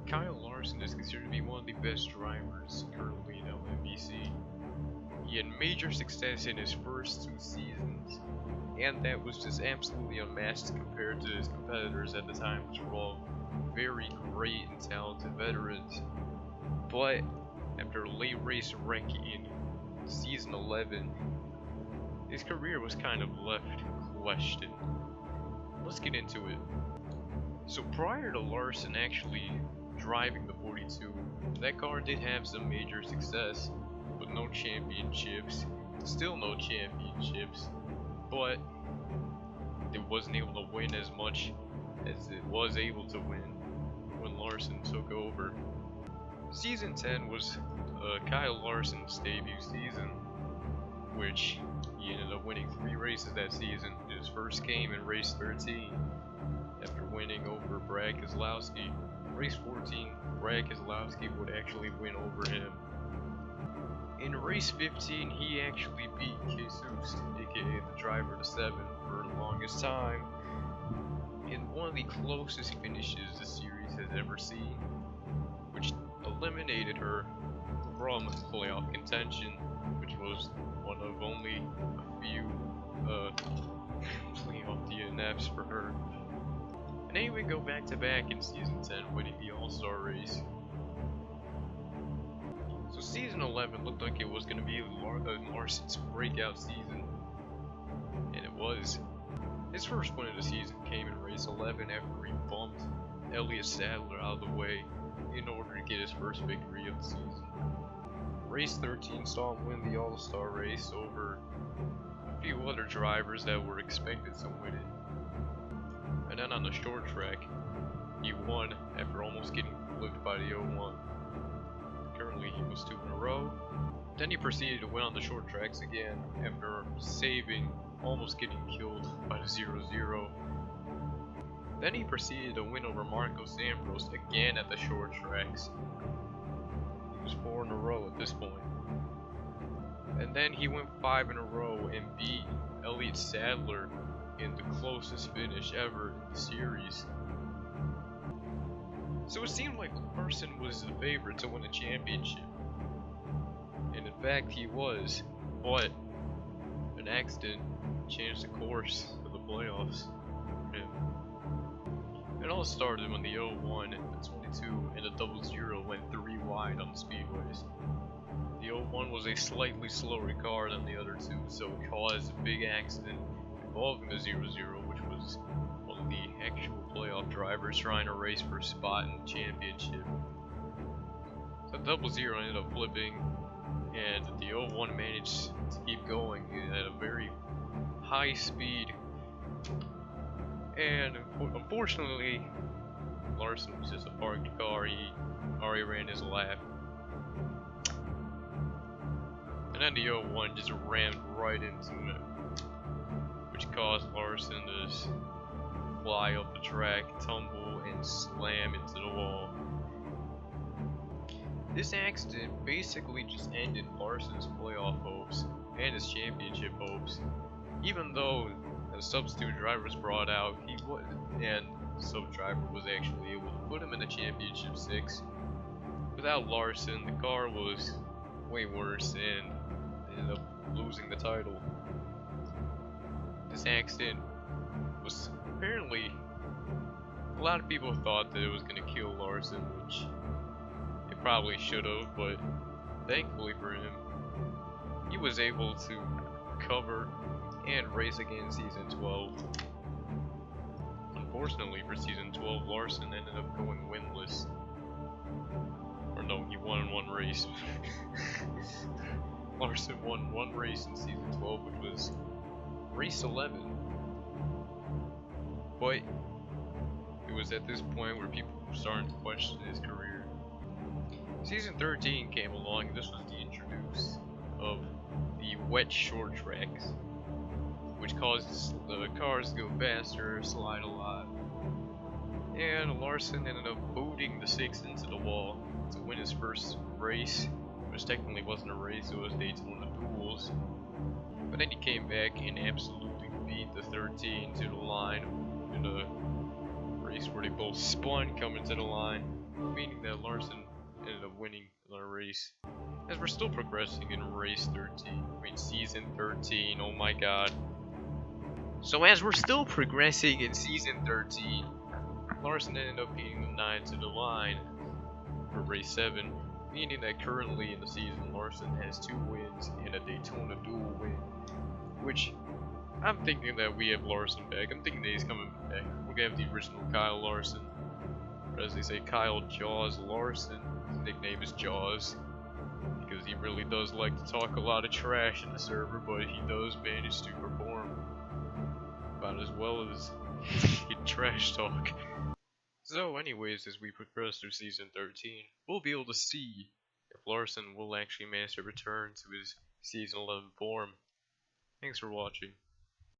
Kyle Larson is considered to be one of the best drivers currently in LNBC. He had major success in his first 2 seasons, and that was just absolutely unmatched compared to his competitors at the time, which were all very great and talented veterans. But after a late race wreck in season 11, his career was kind of left questioned. Let's get into it. So prior to Larson actually driving the 42, that car did have some major success, but no championships. Still no championships, but it wasn't able to win as much as it was able to win when Larson took over. Season 10 was Kyle Larson's debut season, which he ended up winning 3 races that season. His first came in race 13 after winning over Brad Keselowski. Race 14, Brad Keselowski would actually win over him. In race 15, he actually beat Jesus, aka the driver to 7, for the longest time, in one of the closest finishes the series has ever seen, which eliminated her from playoff contention, which was one of only a few playoff DNFs for her. And anyway, go back to back in season 10, winning the All-Star race. So season 11 looked like it was going to be Larson's breakout season, and it was. His first win of the season came in race 11 after he bumped Elliott Sadler out of the way in order to get his first victory of the season. Race 13 saw him win the All-Star race over a few other drivers that were expected to win it. And then on the short track, he won after almost getting flipped by the 01. Currently he was 2 in a row. Then he proceeded to win on the short tracks again after almost getting killed by the 0-0. Then he proceeded to win over Marcos Ambrose again at the short tracks. He was 4 in a row at this point. And then he went 5 in a row and beat Elliott Sadler in the closest finish ever in the series. So it seemed like Larson was the favorite to win the championship. And in fact he was, but an accident changed the course of the playoffs for him. It all started when the 01, the 22, and the 00 went 3 wide on the speedways. The 01 was a slightly slower car than the other 2, so it caused a big accident involving the 0-0, which was one of the actual playoff drivers trying to race for a spot in the championship. So the 00 ended up flipping, and the 01 managed to keep going at a very high speed. And unfortunately, Larson was just a parked car. He already ran his lap. And then the 01 just rammed right into him, which caused Larson to just fly up the track, tumble, and slam into the wall. This accident basically just ended Larson's playoff hopes and his championship hopes. Even though a substitute driver was brought out, and the sub driver was actually able to put him in the championship 6. Without Larson, the car was way worse and ended up losing the title. This accident was apparently, a lot of people thought that it was going to kill Larson, which it probably should have, but thankfully for him, he was able to recover and race again in season 12. Unfortunately for season 12, Larson ended up going winless. Or no, he won 1 race. Larson won 1 race in season 12, which was race 11. But it was at this point where people were starting to question his career. Season 13 came along, and this was the introduce of the wet short tracks, which causes the cars to go faster, slide a lot. And Larson ended up booting the 6 into the wall to win his first race, which technically wasn't a race, it was Daytona Duels. But then he came back and absolutely beat the 13 to the line in a race where they both spun coming to the line, meaning that Larson ended up winning the race. As we're still progressing in race 13, season 13, oh my god. So as we're still progressing in season 13, Larson ended up beating the 9 to the line for race 7, meaning that currently in the season Larson has 2 wins and a Daytona Duel win, which I'm thinking that we have Larson back. I'm thinking that he's coming back. We're gonna have the original Kyle Larson, or as they say, Kyle Jaws Larson. His nickname is Jaws, because he really does like to talk a lot of trash in the server, but he does manage to perform about as well as he trash talk. So anyways, as we progress through season 13, we'll be able to see if Larson will actually manage to return to his season 11 form. Thanks for watching.